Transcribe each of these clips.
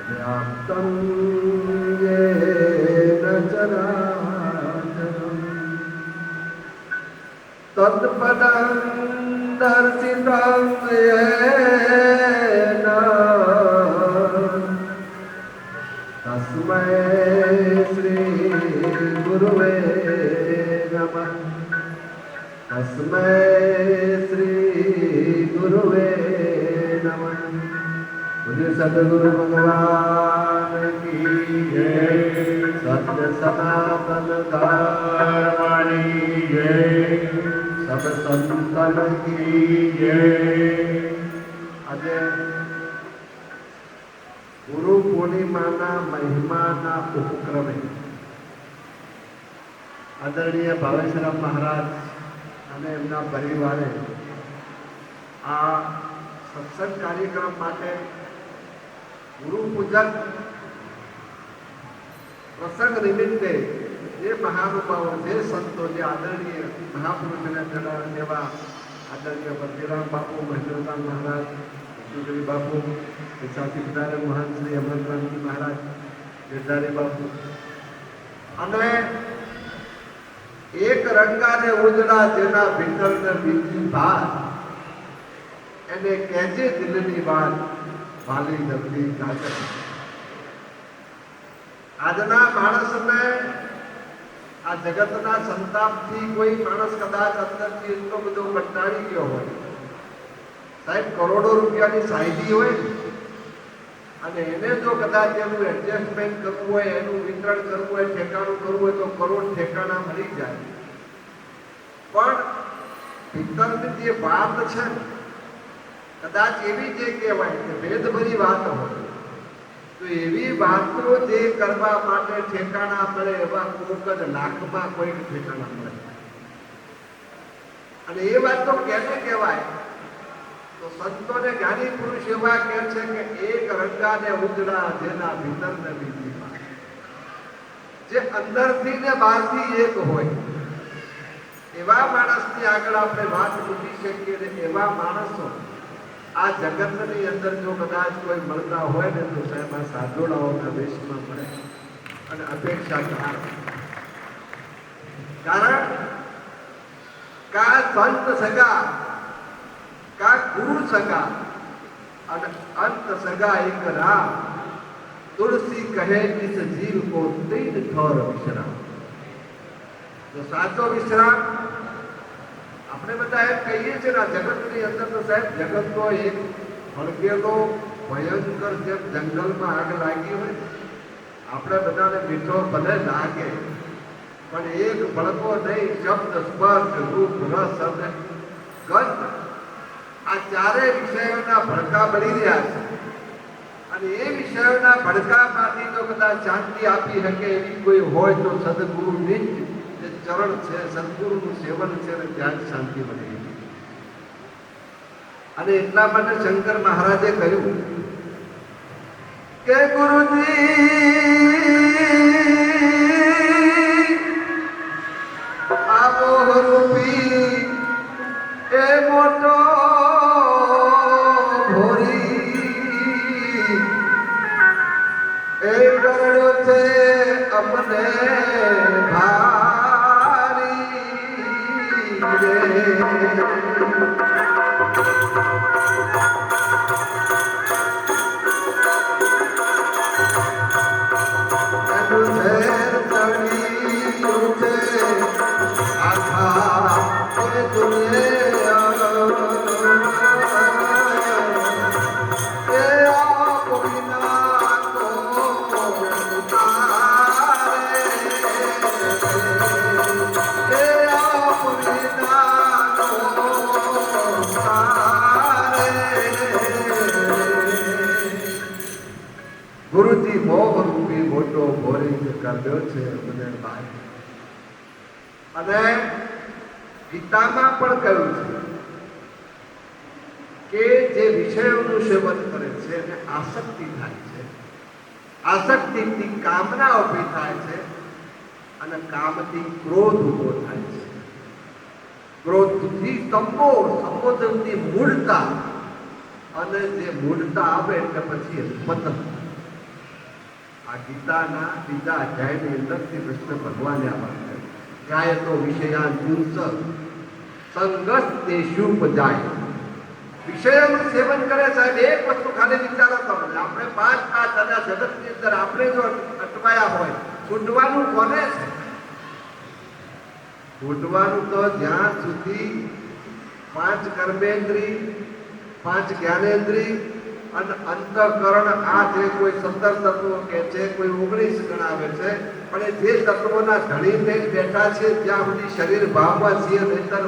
व्याप्तं येन चराचरं तत्पदं दर्शितं येन तस्मै श्री गुरुवे नमः। तस्मै श्री गुरुवे नमः। मुझे सद्गुरु भगवान की जय। सत्य सनातन धर्म की जय। सब संतन की जय। આજે ગુરુ પૂર્ણિમાના મહિમાના ઉપક્રમે આદરણીય ભાવેશરામ મહારાજ અને એમના પરિવારે આ સત્સંગ કાર્યક્રમ માટે ગુરુ પૂજન પ્રસંગ નિમિત્તે જે મહાનુભાવો, જે સંતો, જે આદરણીય મહાપુરુષોને જણાવ્યા તેવા આદરણીય ભક્તિરામ બાપુ, મહેન્દ્રરામ મહારાજ, વિષ્ણુગીરી બાપુ, સાથી બિદારે મહાન શ્રી અમરરામજી મહારાજ, ગિરધારી બાપુ અને એક રંગાને ઉજળા જેના ભીતરને બીજી ભાત એને કહેજે દિલની વાત ભાલી જલ્દી કાચર। આજના માણસને આ જગતના સંતાપથી કોઈ માણસ કદાચ અંદરથી એટલો બધો કંટાળી ગયો હોય, સાહેબ કરોડો રૂપિયાની સાયદી હોય અને એને જો કદાચ એનું એડજસ્ટમેન્ટ કરવું હોય, એનું વિતરણ કરવું હોય, ઠેકાણું કરવું હોય તો કરોડ ઠેકાણા મળી જાય, પણ ભીતરની જે વાત છે કદાચ એવી જે કહેવાય કે ભેદભરી વાત હોય તો એવી વાતો જે કરવા માટે ઠેકાણા મળે એવા કોક જ લાખમાં કોઈક ઠેકાણા મળે। અને એ વાત તો કેને કહેવાય તો સંતોને જ્ઞાની પુરુષ એવા કહે છે કે એક રંગાને ઉજળા જેના ભીતરને બીજી વાત। જે અંદરથી ને બહારથી એક હોય એવા માણસની આગળ આપણે વાત મૂકી શકીએ ને એવા માણસો આ જગતની અંદર જો કદાચ કોઈ મળતા હોય ને તો સાહેબ આ સાધુડાઓના વેશમાં મળે અને અપેક્ષા કારણ કા સંત સગા, કા ગુરુ સગા અને અંત સગા એક રામ। तुलसी कहे इस जीव को तीन ठोर विश्राम। तो साचो विश्राम આપણે બધા એમ કહીએ છીએ ને જગતની અંદર તો સાહેબ જગતનો એક ભડકેલો ભયંકર જેમ જંગલમાં આગ લાગી હોય આપણે બધાને મીઠો ભલે લાગે પણ એક ભડકો નહીં, શબ્દ, સ્પર્શ, રૂપ, રસ અને ગંધ આ ચારેય વિષયોના ભડકા બળી રહ્યા છે અને એ વિષયોના ભડકામાંથી જો કદાચ શાંતિ આપી શકે એવી કોઈ હોય તો સદગુરુની જ ચરણ છે, સદગુરુનું સેવન છે અને ત્યાં જ શાંતિ મળે। અને એટલા માટે શંકર મહારાજે કહ્યું કે ગુરુજી આવો રૂપી એ મોટો ભોરી એ ગરડો છે અમને ગુરુજી મોહ રૂપી મોટો ભોરી કર્યો છે મને ભાઈ। અને ગીતામાં પણ કહ્યું છે કે જે વિષયોનું સેવન કરે છે એને આસક્તિ થાય છે, આસક્તિથી કામના ઊભી થાય છે અને કામથી ક્રોધ ઊભો થાય છે, ક્રોધથી સંબોધનથી મૂળતા અને જે મૂળતા આવે એટલે પછી પતન। આ ગીતાના બીજા અધ્યાયની અંદરથી કૃષ્ણ ભગવાને આ વાત કરી. ધ્યાયતો વિષયાન પુંસ સંગસ તેષુ પજાય. વિષયોનું સેવન કરે સાહેબ, એક વસ્તુ ખાલી વિચારો તમે, આપણે પાંચ આના જગતની અંદર આપણે જો અટવાયા હોય, છૂટવાનું કોને છે? છૂટવાનું તો જ્યાં સુધી પાંચ કર્મેન્દ્રી, પાંચ જ્ઞાનેન્દ્રી અને અંતઃકરણ, આ જે કોઈ 17 તત્વો કે છે, કોઈ 19 ગણાવે છે, પણ એ જે તત્વોના ધણીને બેઠા છે ત્યાં સુધી શરીર ભાવમાં છીએ, નહીતર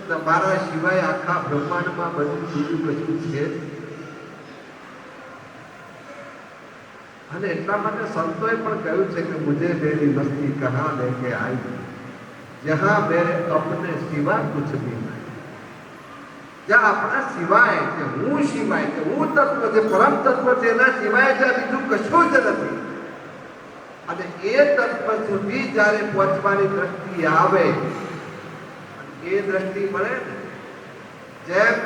તમારા સિવાય આખા બ્રહ્માંડમાં બધું બીજું કશું છે. અને એટલા માટે સંતોએ પણ કહ્યું છે કે મુજે મેરી મસ્તી કહા લેકે આઈ, જહાં મેરે અપને સિવા કુછ ભી નહીં. જ્યાં આપણા સિવાય, કે હું સિવાય, કે હું તત્વ, જે પરમ તત્વ છે એના સિવાય જ્યાં બીજું કશું જ નથી. અને એ તત્વ સુધી જ્યારે પહોંચવાની દ્રષ્ટિ આવે, એ દ્રષ્ટિ મળે ને, જેમ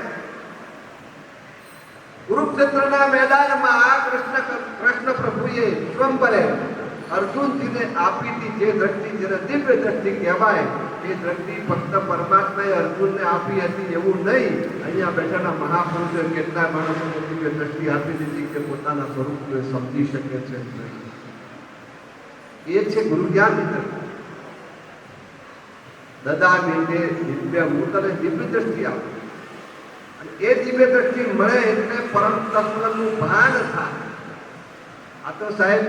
કુરુક્ષેત્રના મેદાનમાં કૃષ્ણ પ્રભુએ વિશ્વંભરે અર્જુનજીને આપી હતી જે દ્રષ્ટિ, જેને દિવ્ય દ્રષ્ટિ કહેવાય, એ દ્રષ્ટિ ફક્ત પરમાત્માએ અર્જુનને આપી હતી એવું નહીં, અહીંયા બેઠેલા મહાપુરુષોએ કેટલા માણસોને દિવ્ય દ્રષ્ટિ આપી દીધી કે પોતાના સ્વરૂપને સમજી શકે છે. એ છે ગુરુ જ્ઞાનની દ્રષ્ટિ. દદામી તે દિવ્ય, હું તને દિવ્ય દ્રષ્ટિ આપું. અને એ દિવ્ય દ્રષ્ટિ મળે એટલે પરમ તત્વનું ભાન થાય. આ તો સાહેબ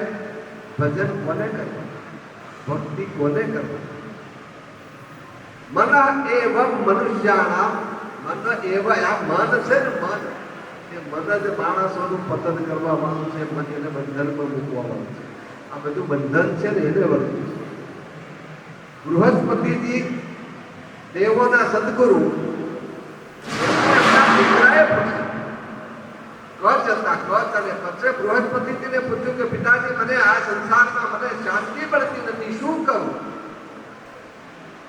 ભજન કોને કરવું, ભક્તિ કોને કરવું? મન એવ મનુષ્યાના, મન એવ, આ મન છે ને, મન એ મન જ માણસોનું પતન કરવા વાળું છે, મન એને બંધનમાં મૂકવા વાળું છે. આ બધું બંધન છે ને એને વર્તું છે. બૃહસ્પતિજી દેવોના સદગુરુ, દીકરાએ કચ્છ હતા, કચ્છ, અને પછી બૃહસ્પતિજીને પૂછ્યું કે પિતાજી, મને આ સંસારમાં મને શાંતિ મળતી નથી, શું કરું?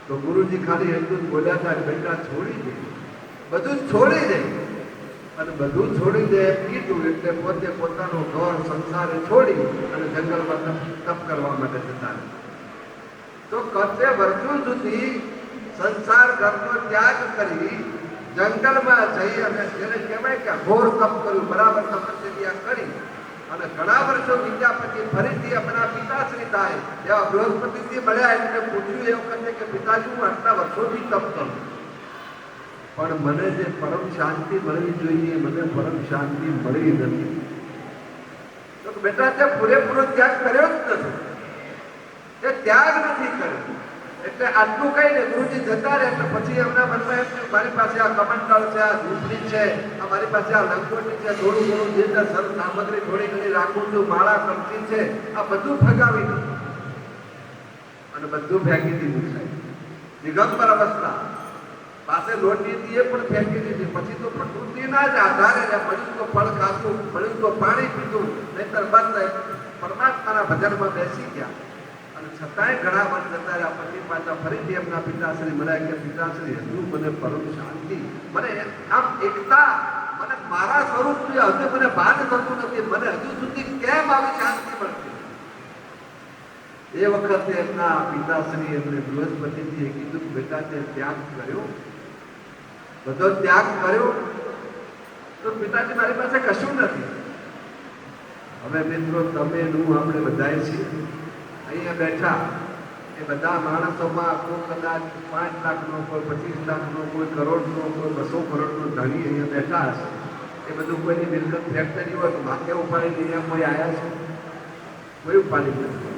તો ગુરુજી ખાલી એટલું જ બોલ્યા હતા, બેટા છોડી દે, બધું જ છોડી દે. અને બધું છોડી દે કીધું એટલે પોતે પોતાનો ઘર સંસાર છોડી અને જંગલમાં તપ કરવા માટે જતા. તો કચ્છે વર્ષો સુધી સંસાર ઘરનો ત્યાગ કરી જંગલમાં જઈ અને જેને કહેવાય કે ઘોર તપ કર્યું, બરાબર તપસ્યા કરી, અને ઘણા વર્ષો વીત્યા પછી ફરીથી આપણા પિતાશ્રી થાય એવા બૃહસ્પતિજી મળ્યા. એટલે પૂછ્યું એ વખતે કે પિતાજી, હું આટલા વર્ષોથી તપ કરું, પણ મને જે પરમ શાંતિ મળવી જોઈએ, મને પરમ શાંતિ મળી નથી. તો બેટા, તે પૂરેપૂરો ત્યાગ કર્યો જ નથી, એ ત્યાગ નથી કર્યો. એટલે આટલું કઈ ને ગુરુજી જતા રહે એટલે પછી એમના મનમાં એમ, મારી પાસે આ કમંડળ છે, આ ઝૂંપડી છે, આ મારી પાસે આ લંગોટી છે, થોડું ઘણું જે સર સામગ્રી થોડી ઘણી રાખું છું, માળા કરતી છે, આ બધું ફગાવી દીધું અને બધું ફેંકી દીધું. સાહેબ દિગંબર અવસ્થા, પાસે લોટી હતી એ પણ ફેંકી દીધી. પછી તો પ્રકૃતિના જ આધારે મળ્યું તો ફળ ખાતું, મળ્યું તો પાણી પીધું, નહીતર બંધ પરમાત્માના ભજનમાં બેસી ગયા. અને છતાંય ઘણા વર્ષ જતા રહ્યા પછી પાછા ફરીથી એમના પિતાશ્રી મળ્યા કે પિતાશ્રી, હજુ મને પરમ શાંતિ, મને આમ એકતા, મને મારા સ્વરૂપની હજુ મને ભાન થતું નથી, મને હજુ સુધી કેમ આવી શાંતિ મળતી? એ વખતે એમના પિતાશ્રી એમને બૃહસ્પતિજીએ કીધું કે બેટા, તે ત્યાગ કર્યો, બધો ત્યાગ કર્યો? તો પિતાજી, મારી પાસે કશું નથી. હવે મિત્રો, તમે હું આપણે બધાએ છીએ અહીંયા બેઠા, એ બધા માણસોમાં કોઈ કદાચ 5 લાખનો, કોઈ 25 લાખનો, કોઈ કરોડનો, કોઈ 200 કરોડનો ધણી અહીંયા બેઠા હશે. એ બધું કોઈની મિલકત ફેક્ટરી હોય તો માથે ઉપાડીને અહીંયા કોઈ આવ્યા છે? કોઈ ઉપાડી નથી.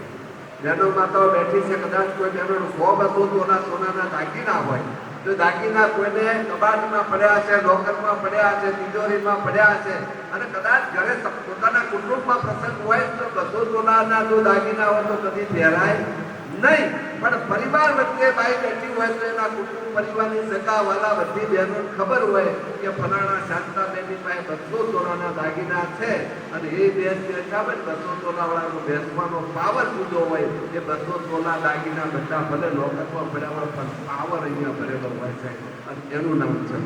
બહેનો માતાઓ બેઠી છે, કદાચ કોઈ બહેનો 100-200 તોલા સોનાના દાગીના હોય, તો દાગીના કોઈને કબાટમાં પડ્યા છે, લોકરમાં પડ્યા છે, તિજોરીમાં પડ્યા છે, અને કદાચ ઘરે પોતાના કુટુંબમાં પ્રસંગ હોય તો 200 તોલાના જો દાગીના હોય તો કદી પહેરાય નહીં. પણ પરિવાર વચ્ચે બાઈ બેઠી હોય તો એના કુટુંબ પરિવારની સગાવાલા બધી બહેનો ખબર હોય કે ફલાણા શાંતાબેનની પાસે 200 તોલાના દાગીના છે, અને એ બેન ખબર 200 તોલાવાળાનો બેસવાનો પાવર જુદો હોય. એ 200 તોલા દાગીના બધા ભલે લોકરમાં પડ્યા હોય, પણ પાવર અહીંયા ભરેલો હોય છે, અને એનું નામ છે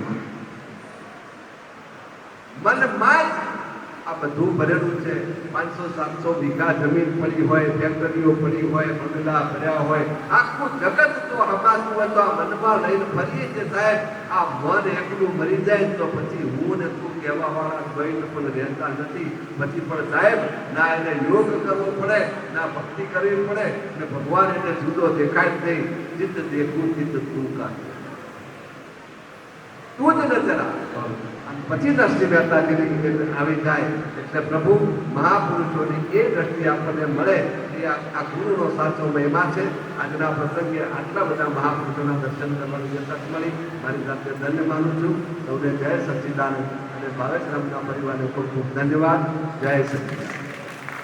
મનમાં જ આ બધું ભરેલું છે. 500-700 વીઘા જમીન પડી હોય, ફેક્ટરીઓ પડી હોય, બંગલા ભર્યા હોય, આખું જગત જો હમાતું હોય તો આ મનમાં લઈને ફરીએ છીએ સાહેબ. આ મન એકલું મરી જાય તો પછી હું ને તું કહેવા વાળા કોઈ પણ રહેતા નથી. પછી પણ સાહેબ ના એને યોગ કરવો પડે, ના ભક્તિ કરવી પડે, ને ભગવાન એને જુદો દેખાય જ નહીં. ચિત્ત દેખું ચિત્ત તું કા તું જ નજર પછી દ્રષ્ટિ મહેતાજીની આવી જાય. એટલે પ્રભુ મહાપુરુષોની એ દ્રષ્ટિ આપણને મળે એ આ ગુરુનો સાચો મહિમા છે. આજના પ્રસંગે આટલા બધા મહાપુરુષોના દર્શન કરવાની તક મળી. મારી સાથે ધન્ય માનું છું. સૌને જય સચ્ચિદાનંદ અને ભાવેશ રામના પરિવારને ખૂબ ખૂબ ધન્યવાદ. જય સચ્ચિદાનંદ.